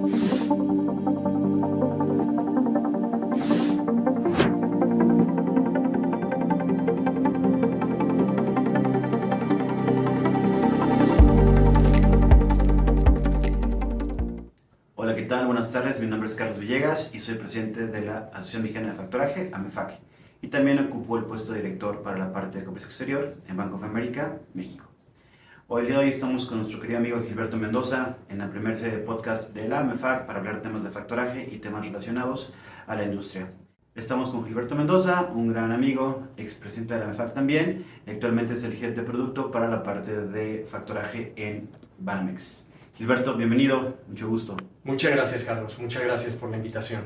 Hola, ¿qué tal? Buenas tardes, mi nombre es Carlos Villegas y soy presidente de la Asociación Mexicana de Factoraje, AMEFAC, y también ocupo el puesto de director para la parte de comercio exterior en Bank of America, México. Hoy el día de hoy estamos con nuestro querido amigo Gilberto Mendoza en la primera serie de podcast de la AMEFAC para hablar temas de factoraje y temas relacionados a la industria. Estamos con Gilberto Mendoza, un gran amigo, expresidente de la AMEFAC también, y actualmente es el jefe de producto para la parte de factoraje en Banamex. Gilberto, bienvenido, mucho gusto. Muchas gracias, Carlos. Muchas gracias por la invitación.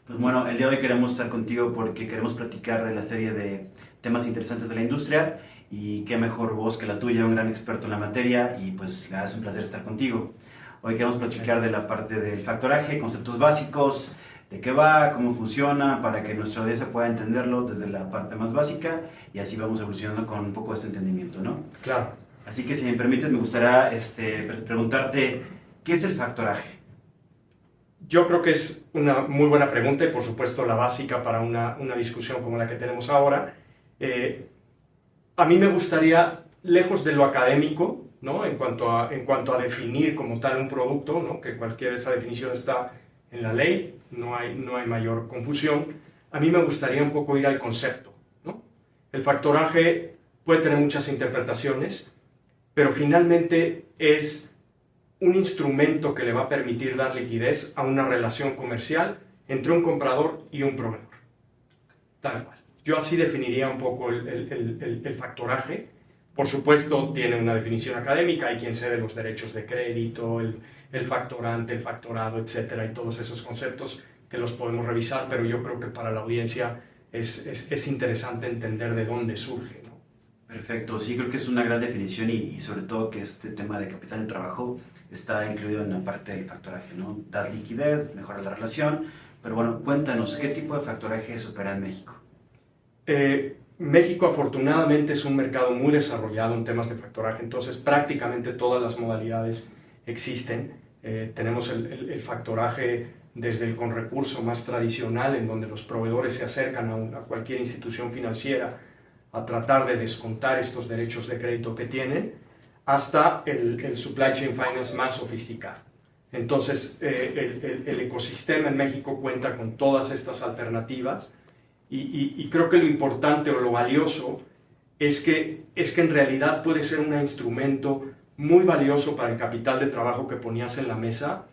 Pues bueno, el día de hoy queremos estar contigo porque queremos platicar de la serie de temas interesantes de la industria y qué mejor voz que la tuya, un gran experto en la materia, y pues es un placer estar contigo. Hoy queremos platicar de la parte del factoraje, conceptos básicos, de qué va, cómo funciona, para que nuestra audiencia pueda entenderlo desde la parte más básica y así vamos evolucionando con un poco de este entendimiento, ¿no? Claro. Así que si me permites, me gustaría preguntarte, ¿qué es el factoraje? Yo creo que es una muy buena pregunta y por supuesto la básica para una discusión como la que tenemos ahora. A mí me gustaría, lejos de lo académico, ¿no? en cuanto a definir como tal un producto, ¿no? Que cualquier esa definición está en la ley, no hay mayor confusión, a mí me gustaría un poco ir al concepto, ¿no? El factoraje puede tener muchas interpretaciones, pero finalmente es un instrumento que le va a permitir dar liquidez a una relación comercial entre un comprador y un proveedor. Tal cual. Yo así definiría un poco el factoraje. Por supuesto, tiene una definición académica, hay quien cede los derechos de crédito, el factorante, el factorado, etcétera, y todos esos conceptos que los podemos revisar, pero yo creo que para la audiencia es interesante entender de dónde surge, ¿no? Perfecto, sí, creo que es una gran definición y sobre todo que este tema de capital de trabajo está incluido en la parte del factoraje, ¿no? Dar liquidez, mejora la relación, pero bueno, cuéntanos, ¿qué tipo de factoraje se opera en México? México afortunadamente es un mercado muy desarrollado en temas de factoraje, entonces prácticamente todas las modalidades existen. Tenemos el factoraje desde el con recurso más tradicional, en donde los proveedores se acercan a cualquier institución financiera a tratar de descontar estos derechos de crédito que tienen, hasta el supply chain finance más sofisticado. Entonces, el ecosistema en México cuenta con todas estas alternativas y creo que lo importante o lo valioso es que en realidad puede ser un instrumento muy valioso para el capital de trabajo que ponías en la mesa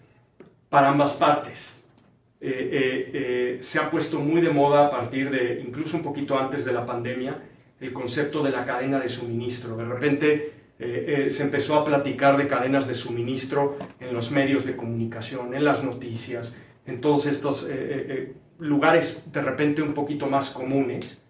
para ambas partes. Se ha puesto muy de moda a partir de, incluso un poquito antes de la pandemia, el concepto de la cadena de suministro. De repente se empezó a platicar de cadenas de suministro en los medios de comunicación, en las noticias, en todos estos lugares de repente un poquito más comunes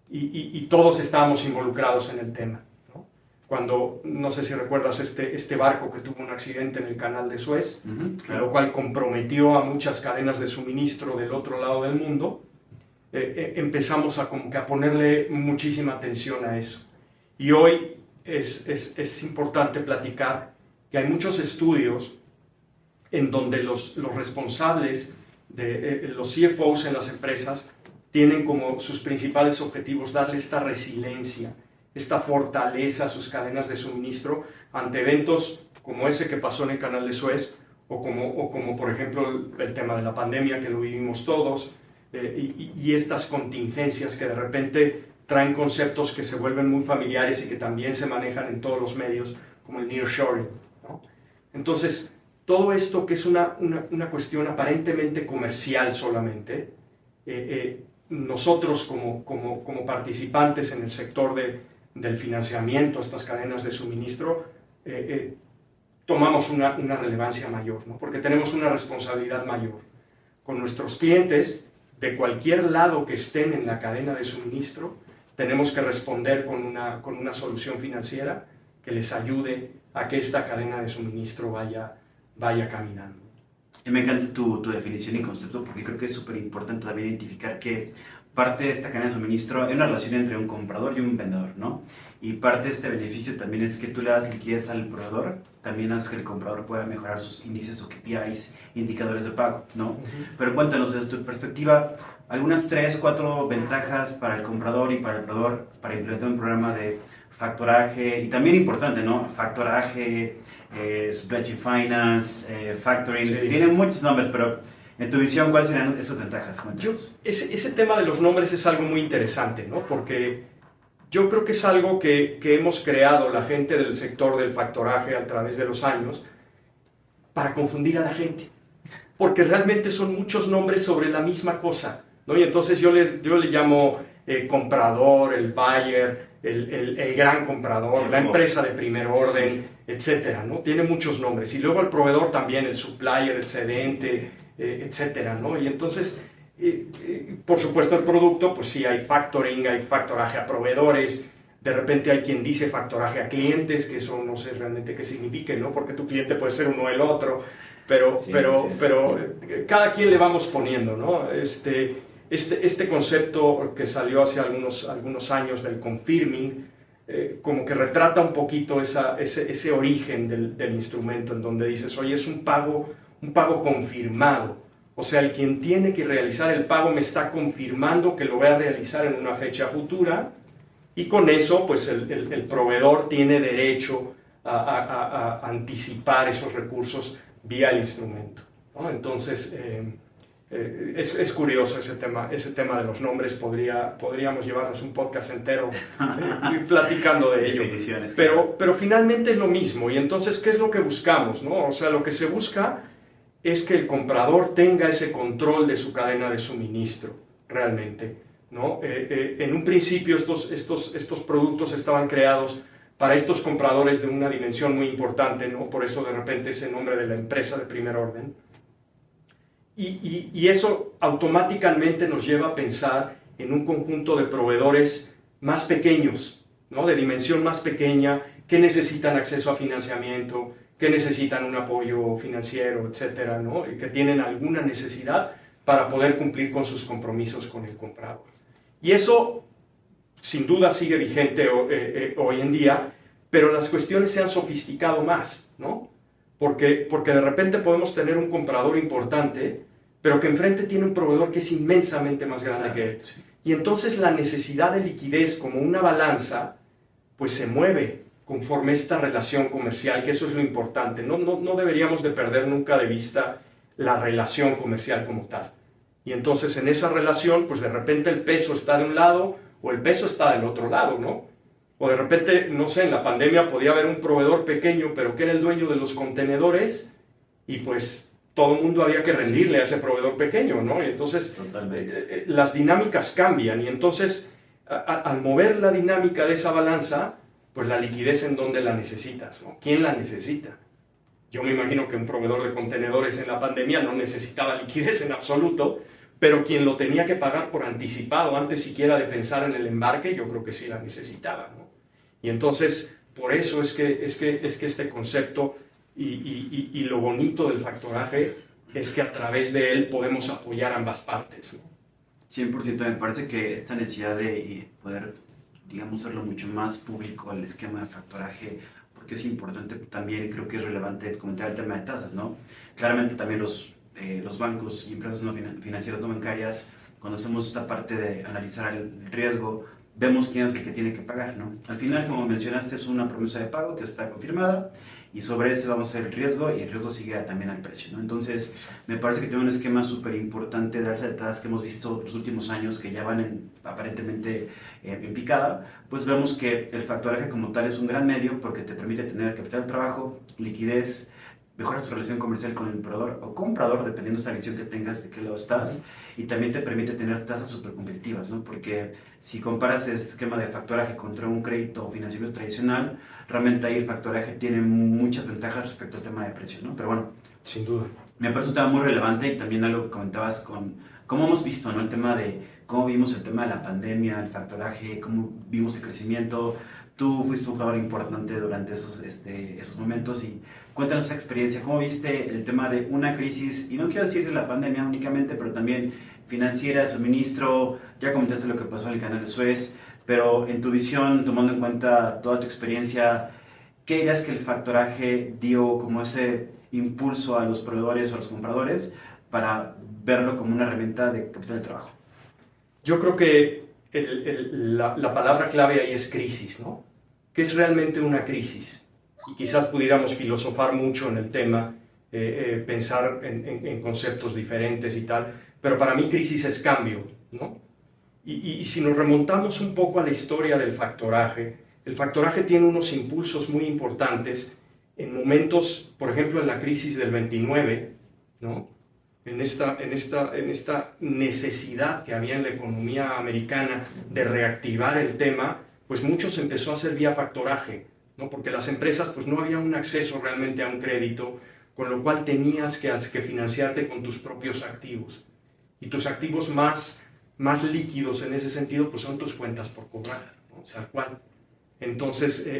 y todos estábamos involucrados en el tema, ¿no? Cuando, no sé si recuerdas este barco que tuvo un accidente en el canal de Suez, claro. Lo cual comprometió a muchas cadenas de suministro del otro lado del mundo. Empezamos a ponerle muchísima atención a eso. Y hoy es importante platicar que hay muchos estudios en donde los responsables, los CFOs en las empresas, tienen como sus principales objetivos darle esta resiliencia, esta fortaleza a sus cadenas de suministro ante eventos como ese que pasó en el canal de Suez o como por ejemplo el tema de la pandemia que lo vivimos todos. Y estas contingencias que de repente traen conceptos que se vuelven muy familiares y que también se manejan en todos los medios, como el nearshoring, ¿no? Entonces, todo esto que es una cuestión aparentemente comercial solamente, nosotros como participantes en el sector del financiamiento a estas cadenas de suministro, tomamos una relevancia mayor, ¿no? Porque tenemos una responsabilidad mayor con nuestros clientes. De cualquier lado que estén en la cadena de suministro, tenemos que responder con una solución financiera que les ayude a que esta cadena de suministro vaya caminando. Y me encanta tu definición y concepto porque creo que es súper importante también identificar que parte de esta cadena de suministro hay una relación entre un comprador y un vendedor, ¿no? Y parte de este beneficio también es que tú le das liquidez al proveedor, también haces que el comprador pueda mejorar sus índices o KPIs, indicadores de pago, ¿no? Pero cuéntanos desde tu perspectiva, algunas 3, 4 ventajas para el comprador y para el proveedor para implementar un programa de factoraje, y también importante, ¿no? Factoraje, supply chain finance, factoring, Sí. tienen muchos nombres, pero en tu visión, ¿cuáles serían esas ventajas? Ese tema de los nombres es algo muy interesante, ¿no? Porque yo creo que es algo que hemos creado la gente del sector del factoraje a través de los años para confundir a la gente. Porque realmente son muchos nombres sobre la misma cosa, ¿no? Y entonces yo le llamo comprador, el buyer, el gran comprador, la empresa de primer orden, etcétera, ¿no? Tiene muchos nombres. Y luego el proveedor también, el supplier, el cedente, etcétera, ¿no? Y entonces, por supuesto, el producto, pues sí, hay factoring, hay factoraje a proveedores, de repente hay quien dice factoraje a clientes, que eso no sé realmente qué significa, ¿no? Porque tu cliente puede ser uno o el otro, pero cada quien le vamos poniendo, ¿no? Este concepto que salió hace algunos años del confirming, como que retrata un poquito ese origen del instrumento, en donde dices, oye, es un pago confirmado. O sea, el quien tiene que realizar el pago me está confirmando que lo voy a realizar en una fecha futura, y con eso, pues el proveedor tiene derecho a anticipar esos recursos vía el instrumento, ¿no? Entonces, es curioso ese tema de los nombres. Podríamos llevarnos un podcast entero platicando de ello. Pero finalmente es lo mismo. Y entonces, ¿qué es lo que buscamos, no? O sea, lo que se busca es que el comprador tenga ese control de su cadena de suministro, realmente, ¿no? En un principio estos productos estaban creados para estos compradores de una dimensión muy importante, ¿no? Por eso de repente ese nombre de la empresa de primer orden. Y eso automáticamente nos lleva a pensar en un conjunto de proveedores más pequeños, ¿no? De dimensión más pequeña, que necesitan acceso a financiamiento, que necesitan un apoyo financiero, etcétera, ¿no? Y que tienen alguna necesidad para poder cumplir con sus compromisos con el comprador. Y eso, sin duda, sigue vigente hoy en día, pero las cuestiones se han sofisticado más, ¿no? Porque de repente podemos tener un comprador importante, pero que enfrente tiene un proveedor que es inmensamente más grande que él. Sí. Y entonces la necesidad de liquidez como una balanza, pues se mueve conforme esta relación comercial, que eso es lo importante. No deberíamos de perder nunca de vista la relación comercial como tal. Y entonces en esa relación, pues de repente el peso está de un lado o el peso está del otro lado, ¿no? O de repente, no sé, en la pandemia podía haber un proveedor pequeño, pero que era el dueño de los contenedores, y pues todo el mundo había que rendirle a ese proveedor pequeño, ¿no? Y entonces las dinámicas cambian, y entonces al mover la dinámica de esa balanza, pues la liquidez en dónde la necesitas, ¿no? ¿Quién la necesita? Yo me imagino que un proveedor de contenedores en la pandemia no necesitaba liquidez en absoluto, pero quien lo tenía que pagar por anticipado antes siquiera de pensar en el embarque, yo creo que sí la necesitaba, ¿no? Y entonces, por eso es que este concepto y lo bonito del factoraje es que a través de él podemos apoyar ambas partes, ¿no? 100%, me parece que esta necesidad de poder, digamos, hacerlo mucho más público el esquema de factoraje, porque es importante también, y creo que es relevante comentar el tema de tasas, ¿no? Claramente también los bancos y empresas no financieras no bancarias, cuando hacemos esta parte de analizar el riesgo, vemos quién es el que tiene que pagar, ¿no? Al final, como mencionaste, es una promesa de pago que está confirmada, y sobre ese vamos a hacer el riesgo, y el riesgo sigue también al precio, ¿no? Entonces, me parece que tiene un esquema súper importante de alza de tasas que hemos visto los últimos años, que ya van aparentemente en picada. Pues vemos que el factoraje como tal es un gran medio, porque te permite tener capital de trabajo, liquidez, mejoras tu relación comercial con el proveedor o comprador, dependiendo de esa visión que tengas de qué lado estás, y también te permite tener tasas súper competitivas, ¿no? Porque si comparas este esquema de factoraje contra un crédito o financiamiento tradicional, realmente ahí el factoraje tiene muchas ventajas respecto al tema de precio, ¿no? Pero bueno, sin duda. Me parece un tema muy relevante, y también algo que comentabas con cómo hemos visto, ¿no? El tema de cómo vimos el tema de la pandemia, el factoraje, cómo vimos el crecimiento. Tú fuiste un jugador importante durante esos momentos, y Cuéntanos esa experiencia, ¿cómo viste el tema de una crisis, y no quiero decir de la pandemia únicamente, pero también financiera, suministro? Ya comentaste lo que pasó en el canal de Suez, pero en tu visión, tomando en cuenta toda tu experiencia, ¿qué dirías que el factoraje dio como ese impulso a los proveedores o a los compradores para verlo como una herramienta de capital de trabajo? Yo creo que la palabra clave ahí es crisis, ¿no? ¿Qué es realmente una crisis? Y quizás pudiéramos filosofar mucho en el tema, pensar en conceptos diferentes y tal, pero para mí crisis es cambio, ¿no? Y si nos remontamos un poco a la historia del factoraje, el factoraje tiene unos impulsos muy importantes en momentos, por ejemplo, en la crisis del 29, ¿no? En esta necesidad que había en la economía americana de reactivar el tema, pues mucho se empezó a hacer vía factoraje, ¿no? Porque las empresas pues no había un acceso realmente a un crédito, con lo cual tenías que financiarte con tus propios activos. Y tus activos más líquidos en ese sentido pues son tus cuentas por cobrar, ¿no? Tal cual. Entonces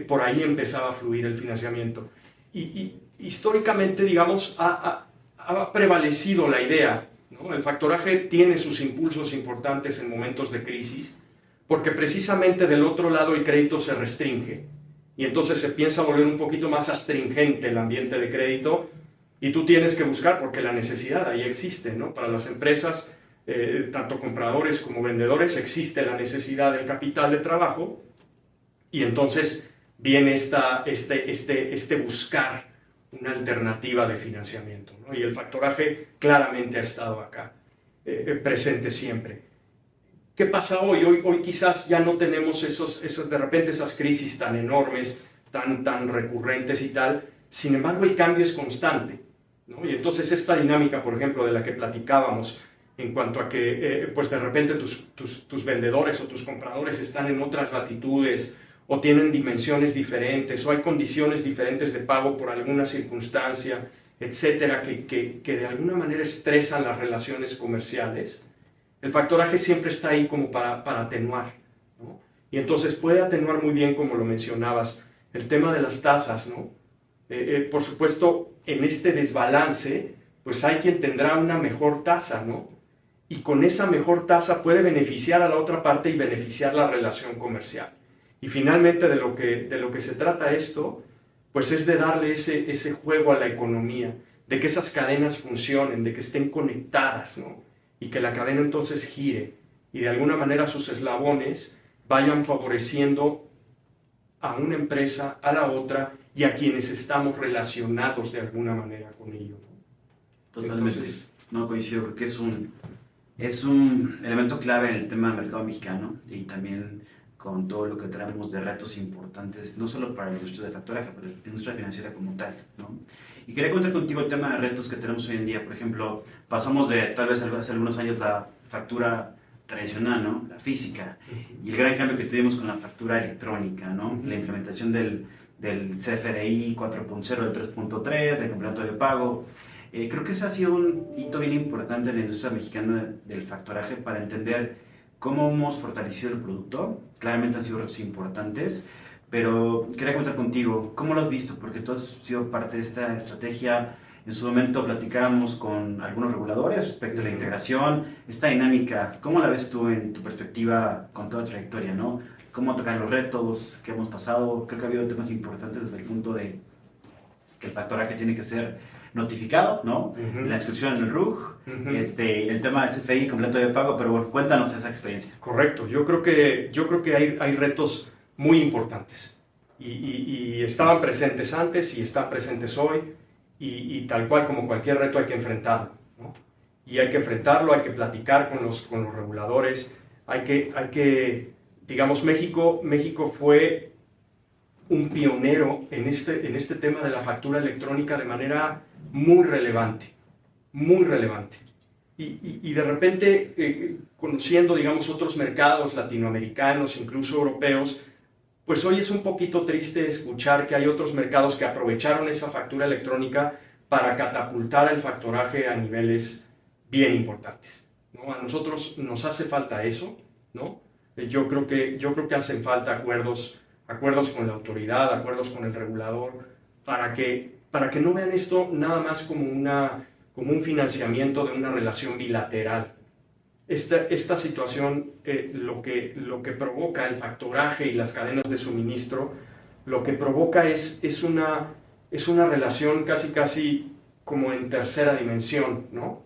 por ahí empezaba a fluir el financiamiento. Y históricamente, digamos, ha prevalecido la idea, ¿no? El factoraje tiene sus impulsos importantes en momentos de crisis, porque precisamente del otro lado el crédito se restringe y entonces se piensa volver un poquito más astringente el ambiente de crédito y tú tienes que buscar, porque la necesidad ahí existe, ¿no? Para las empresas, tanto compradores como vendedores, existe la necesidad del capital de trabajo y entonces viene este buscar una alternativa de financiamiento, ¿no? Y el factoraje claramente ha estado acá, presente siempre. ¿Qué pasa hoy? Hoy quizás ya no tenemos de repente esas crisis tan enormes, tan recurrentes y tal. Sin embargo, el cambio es constante, ¿no? Y entonces esta dinámica, por ejemplo, de la que platicábamos, en cuanto a que pues de repente tus vendedores o tus compradores están en otras latitudes o tienen dimensiones diferentes o hay condiciones diferentes de pago por alguna circunstancia, etcétera, que de alguna manera estresan las relaciones comerciales. El factoraje siempre está ahí como para atenuar, ¿no? Y entonces puede atenuar muy bien, como lo mencionabas, el tema de las tasas, ¿no? Por supuesto, en este desbalance, pues hay quien tendrá una mejor tasa, ¿no? Y con esa mejor tasa puede beneficiar a la otra parte y beneficiar la relación comercial. Y finalmente de lo que se trata esto, pues es de darle ese juego a la economía, de que esas cadenas funcionen, de que estén conectadas, ¿no? Y que la cadena entonces gire y de alguna manera sus eslabones vayan favoreciendo a una empresa, a la otra y a quienes estamos relacionados de alguna manera con ello, ¿no? Totalmente. Entonces, no coincido, porque es un elemento clave en el tema del mercado mexicano y también con todo lo que tenemos de retos importantes, no solo para la industria de factoraje, pero la industria financiera como tal, ¿no? Y quería contar contigo el tema de retos que tenemos hoy en día. Por ejemplo, pasamos de tal vez hace algunos años la factura tradicional, ¿no? La física, y el gran cambio que tuvimos con la factura electrónica, ¿no? La implementación del CFDI 4.0, del 3.3, del complemento de pago. Creo que ese ha sido un hito bien importante en la industria mexicana del factoraje para entender cómo hemos fortalecido el producto. Claramente han sido retos importantes, pero quería contar contigo, ¿cómo lo has visto? Porque tú has sido parte de esta estrategia. En su momento platicábamos con algunos reguladores respecto a la integración, esta dinámica. ¿Cómo la ves tú en tu perspectiva con toda trayectoria, ¿no? ¿Cómo tocar los retos que hemos pasado? Creo que ha habido temas importantes desde el punto de que el factoraje tiene que ser notificado, ¿no? La inscripción en el RUG, el tema del CFI, completo de pago, pero bueno, cuéntanos esa experiencia. Correcto, yo creo que hay retos muy importantes y estaban presentes antes y están presentes hoy y tal cual como cualquier reto hay que enfrentarlo, ¿no? Y hay que enfrentarlo, hay que platicar con los reguladores, hay que digamos, México fue un pionero en este tema de la factura electrónica de manera muy relevante, muy relevante. Y de repente, conociendo, digamos, otros mercados latinoamericanos, incluso europeos, pues hoy es un poquito triste escuchar que hay otros mercados que aprovecharon esa factura electrónica para catapultar el factoraje a niveles bien importantes, ¿no? A nosotros nos hace falta eso, ¿no? Yo creo que hacen falta acuerdos con la autoridad, acuerdos con el regulador, para que para que no vean esto nada más como un financiamiento de una relación bilateral. Esta situación, lo que provoca el factoraje y las cadenas de suministro, lo que provoca es una relación casi como en tercera dimensión, ¿no?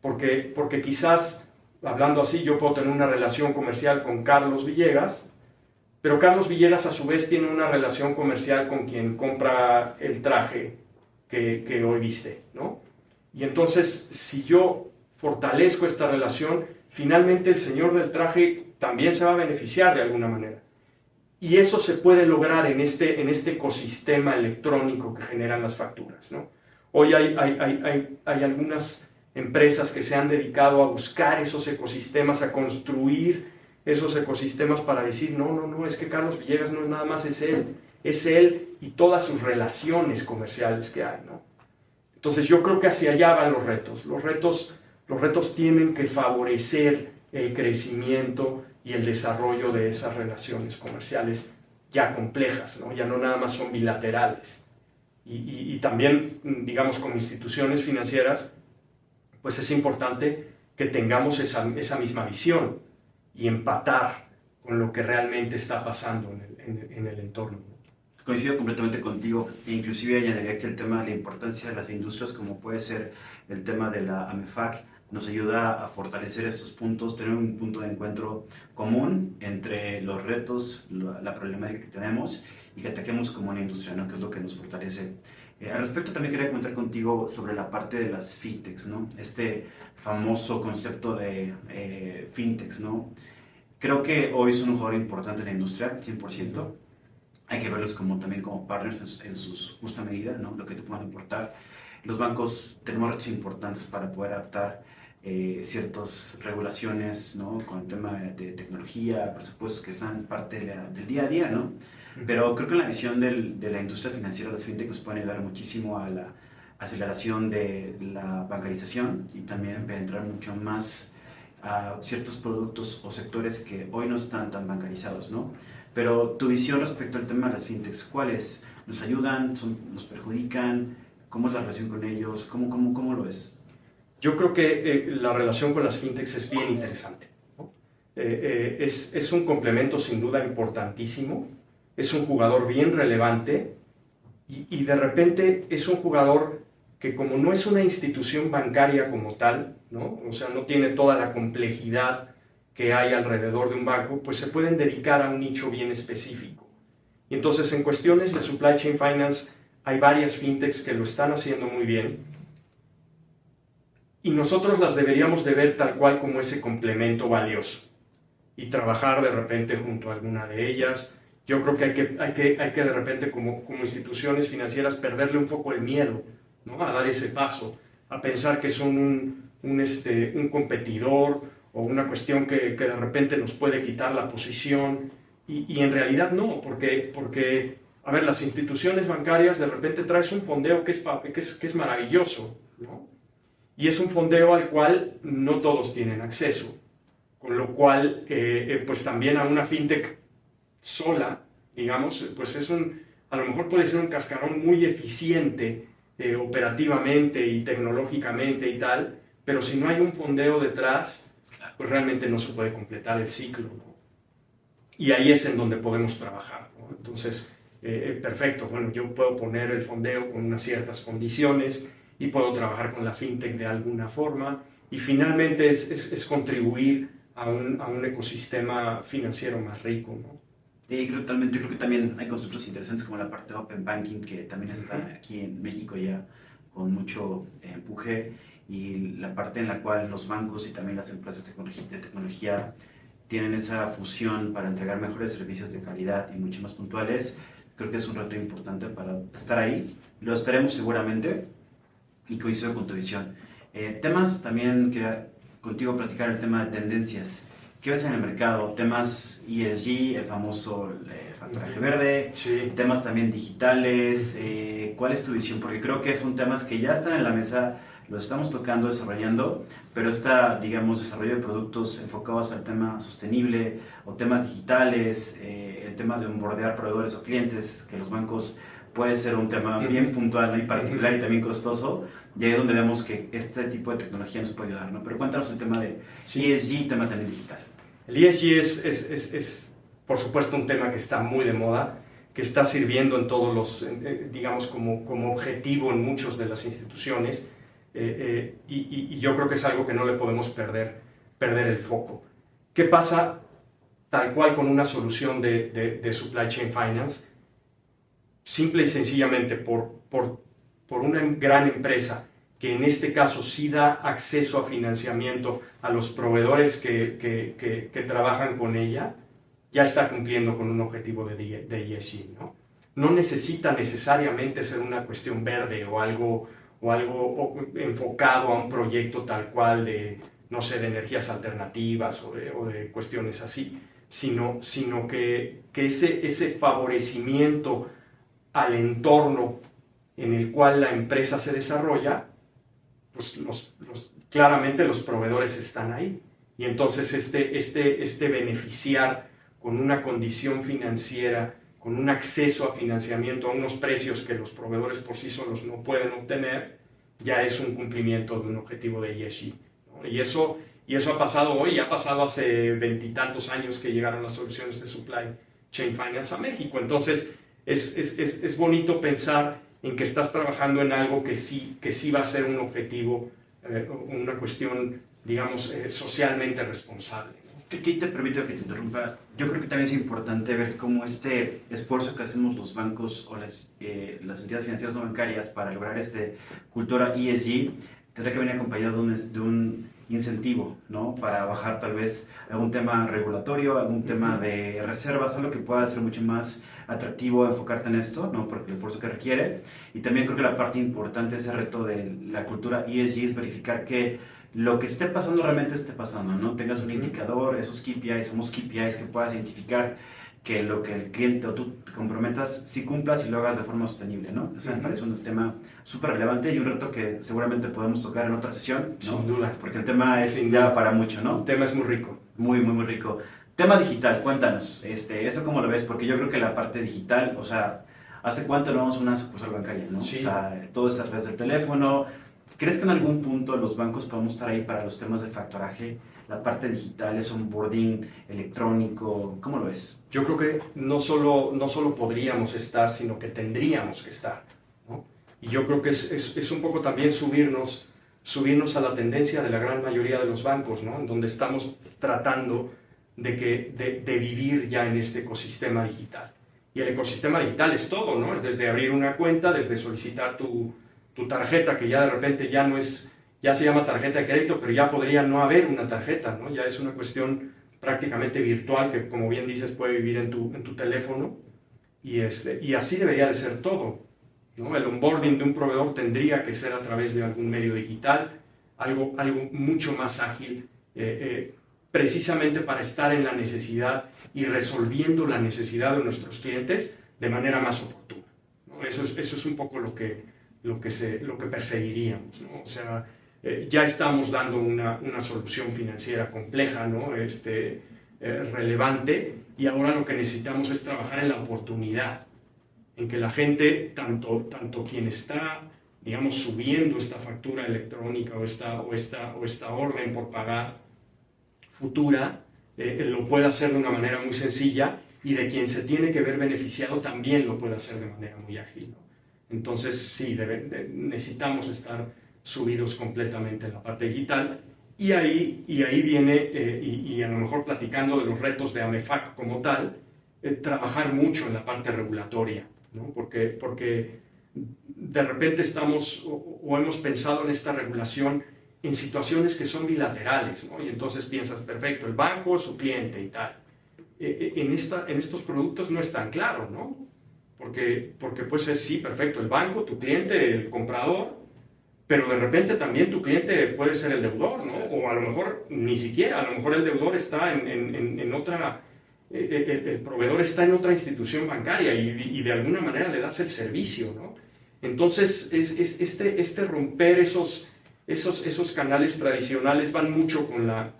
Porque quizás, hablando así, yo puedo tener una relación comercial con Carlos Villegas, pero Carlos Villegas a su vez tiene una relación comercial con quien compra el traje que hoy viste, ¿no? Y entonces, si yo fortalezco esta relación, finalmente el señor del traje también se va a beneficiar de alguna manera. Y eso se puede lograr en este ecosistema electrónico que generan las facturas, ¿no? Hoy hay algunas empresas que se han dedicado a buscar esos ecosistemas, a construir esos ecosistemas para decir, no, es que Carlos Villegas no es nada más, es él y todas sus relaciones comerciales que hay, ¿no? Entonces yo creo que hacia allá van los retos. Los retos tienen que favorecer el crecimiento y el desarrollo de esas relaciones comerciales ya complejas, ¿no? Ya no nada más son bilaterales. Y también, digamos, como instituciones financieras, pues es importante que tengamos esa misma visión y empatar con lo que realmente está pasando en el entorno. Coincido completamente contigo, e inclusive añadiría que el tema de la importancia de las industrias, como puede ser el tema de la AMEFAC, nos ayuda a fortalecer estos puntos, tener un punto de encuentro común entre los retos, la problemática que tenemos y que ataquemos como una industria, ¿no? Que es lo que nos fortalece. Al respecto también quería comentar contigo sobre la parte de las fintechs, ¿no? Este famoso concepto de fintechs, ¿no? Creo que hoy son un jugador importante en la industria, 100%. Hay que verlos también como partners en su justa medida, ¿no? Lo que te puedan aportar. Los bancos tenemos retos importantes para poder adaptar ciertas regulaciones, ¿no? Con el tema de tecnología, presupuestos que están parte del día a día, ¿no? Pero creo que la visión de la industria financiera, los fintechs, nos pueden ayudar muchísimo a la aceleración de la bancarización y también penetrar mucho más a ciertos productos o sectores que hoy no están tan bancarizados, ¿no? Pero tu visión respecto al tema de las fintechs, ¿cuál es? ¿Nos ayudan? ¿Nos perjudican? ¿Cómo es la relación con ellos? ¿Cómo lo ves? Yo creo que la relación con las fintechs es bien interesante, ¿no? Es un complemento sin duda importantísimo, es un jugador bien relevante y de repente es un jugador que como no es una institución bancaria como tal, ¿no? O sea, no tiene toda la complejidad que hay alrededor de un banco, pues se pueden dedicar a un nicho bien específico. Y entonces en cuestiones de supply chain finance hay varias fintechs que lo están haciendo muy bien y nosotros las deberíamos de ver tal cual como ese complemento valioso y trabajar de repente junto a alguna de ellas. Yo creo que hay que de repente como instituciones financieras perderle un poco el miedo, ¿no? A dar ese paso, a pensar que son un competidor o una cuestión que de repente nos puede quitar la posición y en realidad no, porque a ver, las instituciones bancarias de repente traes un fondeo que es maravilloso, ¿no? Y es un fondeo al cual no todos tienen acceso, con lo cual pues también a una fintech sola, digamos, pues a lo mejor puede ser un cascarón muy eficiente operativamente y tecnológicamente y tal, pero si no hay un fondeo detrás, pues realmente no se puede completar el ciclo, ¿no? Y ahí es en donde podemos trabajar, ¿no? Entonces, perfecto, bueno, yo puedo poner el fondeo con unas ciertas condiciones y puedo trabajar con la fintech de alguna forma y finalmente es contribuir a un ecosistema financiero más rico, ¿no? Sí, creo que también hay conceptos interesantes como la parte de Open Banking, que también está aquí en México ya con mucho empuje, y la parte en la cual los bancos y también las empresas de tecnología tienen esa fusión para entregar mejores servicios de calidad y mucho más puntuales. Creo que es un reto importante para estar ahí. Lo estaremos seguramente y coincido con tu visión. Temas también que contigo platicar el tema de tendencias. ¿Qué ves en el mercado? Temas ESG, el famoso factoraje verde, Sí. temas también digitales. ¿Cuál es tu visión? Porque creo que son temas que ya están en la mesa, los estamos tocando, desarrollando, pero digamos, desarrollo de productos enfocados al tema sostenible o temas digitales, el tema de onboardear proveedores o clientes, que los bancos puede ser un tema bien puntual, ¿no? Y particular y también costoso, y ahí es donde vemos que este tipo de tecnología nos puede ayudar, ¿no? Pero cuéntanos el tema de ESG y tema también digital. El ESG es, por supuesto, un tema que está muy de moda, que está sirviendo en todos los, digamos, como objetivo en muchas de las instituciones, y yo creo que es algo que no le podemos perder el foco. ¿Qué pasa tal cual con una solución de Supply Chain Finance? Simple y sencillamente por una gran empresa que en este caso sí da acceso a financiamiento a los proveedores que trabajan con ella, ya está cumpliendo con un objetivo de ESG, ¿no? No necesita necesariamente ser una cuestión verde o algo enfocado a un proyecto tal cual de, no sé, de energías alternativas o de cuestiones así, sino que ese favorecimiento al entorno en el cual la empresa se desarrolla, pues claramente los proveedores están ahí. Y entonces este beneficiar con una condición financiera, con un acceso a financiamiento a unos precios que los proveedores por sí solos no pueden obtener, ya es un cumplimiento de un objetivo de ESG, ¿no? Y eso ha pasado hoy, ha pasado hace 20 y tantos años que llegaron las soluciones de Supply Chain Finance a México. Entonces es bonito pensar en que estás trabajando en algo que sí va a ser un objetivo, una cuestión, digamos, socialmente responsable, ¿no? ¿Qué te permite que te interrumpa? Yo creo que también es importante ver cómo este esfuerzo que hacemos los bancos o las entidades financieras no bancarias para lograr cultura ESG tendrá que venir acompañado de un incentivo, ¿no? Para bajar tal vez algún tema regulatorio, algún tema de reservas, algo que pueda ser mucho más atractivo enfocarte en esto, ¿no? Porque el esfuerzo que requiere. Y también creo que la parte importante de ese reto de la cultura ESG es verificar que lo que esté pasando realmente esté pasando, ¿no? Tengas un indicador, esos KPIs, somos KPIs que puedas identificar que lo que el cliente o tú te comprometas, si cumplas y lo hagas de forma sostenible, ¿no? Eso me parece un tema súper relevante y un reto que seguramente podemos tocar en otra sesión, ¿no? Sin duda. Porque el tema es ya para mucho, ¿no? El tema es muy rico. Muy, muy, muy rico. Tema digital, cuéntanos, ¿eso cómo lo ves? Porque yo creo que la parte digital, o sea, ¿hace cuánto no vamos a una sucursal bancaria, no? Sí. O sea, todo es a través del teléfono. ¿Crees que en algún punto los bancos podemos estar ahí para los temas de factoraje? La parte digital, es onboarding electrónico, ¿cómo lo ves? Yo creo que no solo podríamos estar, sino que tendríamos que estar, ¿no? Y yo creo que es un poco también subirnos a la tendencia de la gran mayoría de los bancos, ¿no? En donde estamos tratando de vivir ya en este ecosistema digital. Y el ecosistema digital es todo, ¿no? Es desde abrir una cuenta, desde solicitar tu tarjeta, que ya de repente ya se llama tarjeta de crédito, pero ya podría no haber una tarjeta, ¿no? Ya es una cuestión prácticamente virtual que, como bien dices, puede vivir en tu teléfono, y así debería de ser todo, ¿no? El onboarding de un proveedor tendría que ser a través de algún medio digital, algo mucho más ágil, precisamente para estar en la necesidad y resolviendo la necesidad de nuestros clientes de manera más oportuna, ¿no? Eso es un poco lo que perseguiríamos, ¿no? O sea, ya estamos dando una solución financiera compleja, ¿no? Relevante, y ahora lo que necesitamos es trabajar en la oportunidad, en que la gente, tanto quien está, digamos, subiendo esta factura electrónica o esta orden por pagar futura, lo puede hacer de una manera muy sencilla, y de quien se tiene que ver beneficiado también lo puede hacer de manera muy ágil, ¿no? Entonces sí, necesitamos estar subidos completamente en la parte digital, y ahí viene, y a lo mejor platicando de los retos de AMEFAC como tal, trabajar mucho en la parte regulatoria, ¿no? Porque de repente estamos o hemos pensado en esta regulación en situaciones que son bilaterales, ¿no? Y entonces piensas, perfecto, el banco, su cliente y tal. En estos productos no es tan claro, ¿no? Porque puede ser, sí, perfecto, el banco, tu cliente, el comprador, pero de repente también tu cliente puede ser el deudor, ¿no? O a lo mejor ni siquiera, a lo mejor el deudor está en otra, el proveedor está en otra institución bancaria y de alguna manera le das el servicio, ¿no? Entonces, romper esos canales tradicionales van mucho con la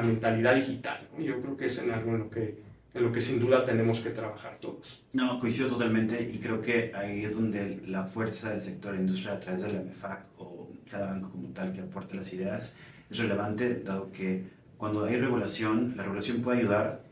mentalidad digital, ¿no? Yo creo que es en algo en en lo que sin duda tenemos que trabajar todos. No, coincido totalmente y creo que ahí es donde la fuerza del sector de industria a través de la MEFAC o cada banco como tal que aporte las ideas es relevante, dado que cuando hay regulación, la regulación puede ayudar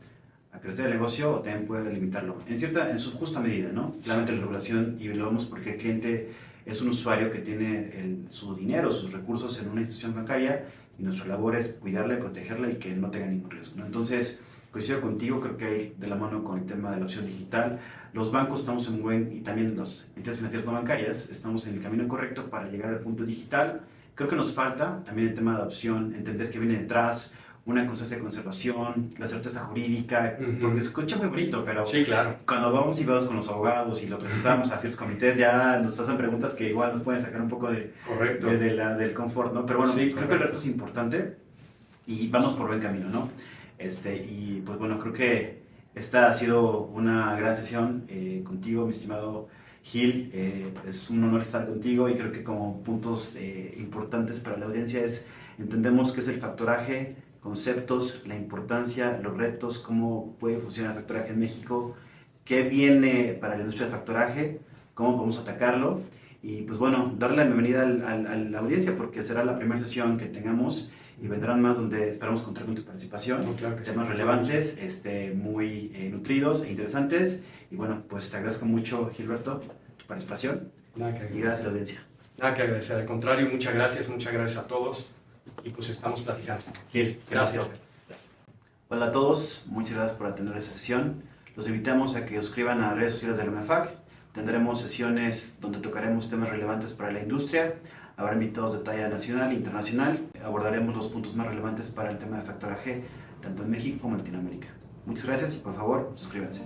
a crecer el negocio o también puede limitarlo, en su justa medida, ¿no? Claramente la regulación, y lo vemos porque el cliente es un usuario que tiene su dinero, sus recursos en una institución bancaria y nuestra labor es cuidarla y protegerla y que no tenga ningún riesgo, ¿no? Entonces, coincido contigo, creo que hay de la mano con el tema de la opción digital. Los bancos estamos y también las entidades financieras no bancarias, estamos en el camino correcto para llegar al punto digital. Creo que nos falta también el tema de adopción, entender qué viene detrás, una constancia de conservación, la certeza jurídica, porque se escucha muy bonito, pero sí, claro, cuando vamos y vamos con los abogados y lo presentamos a ciertos comités, ya nos hacen preguntas que igual nos pueden sacar un poco del confort, ¿no? Pero bueno, sí, creo que el reto es importante y vamos por buen camino, ¿no? Y pues bueno, creo que esta ha sido una gran sesión contigo, mi estimado Gil. Es un honor estar contigo y creo que como puntos importantes para la audiencia entendemos qué es el factoraje, conceptos, la importancia, los retos, cómo puede funcionar el factoraje en México, qué viene para la industria del factoraje, cómo podemos atacarlo y pues bueno, darle la bienvenida a la audiencia porque será la primera sesión que tengamos y vendrán más donde esperamos contar con tu participación, claro que temas relevantes, muy nutridos e interesantes. Y bueno, pues te agradezco mucho, Gilberto, tu participación. Y gracias a la audiencia. Nada que agradecer, al contrario, muchas gracias a todos y pues estamos platicando. Gil, gracias. Hola a todos, muchas gracias por atender esta sesión. Los invitamos a que os suscriban a las redes sociales de la MEFAC. Tendremos sesiones donde tocaremos temas relevantes para la industria. Habrá invitados de talla nacional e internacional. Abordaremos los puntos más relevantes para el tema de factoraje, tanto en México como en Latinoamérica. Muchas gracias y por favor, suscríbanse.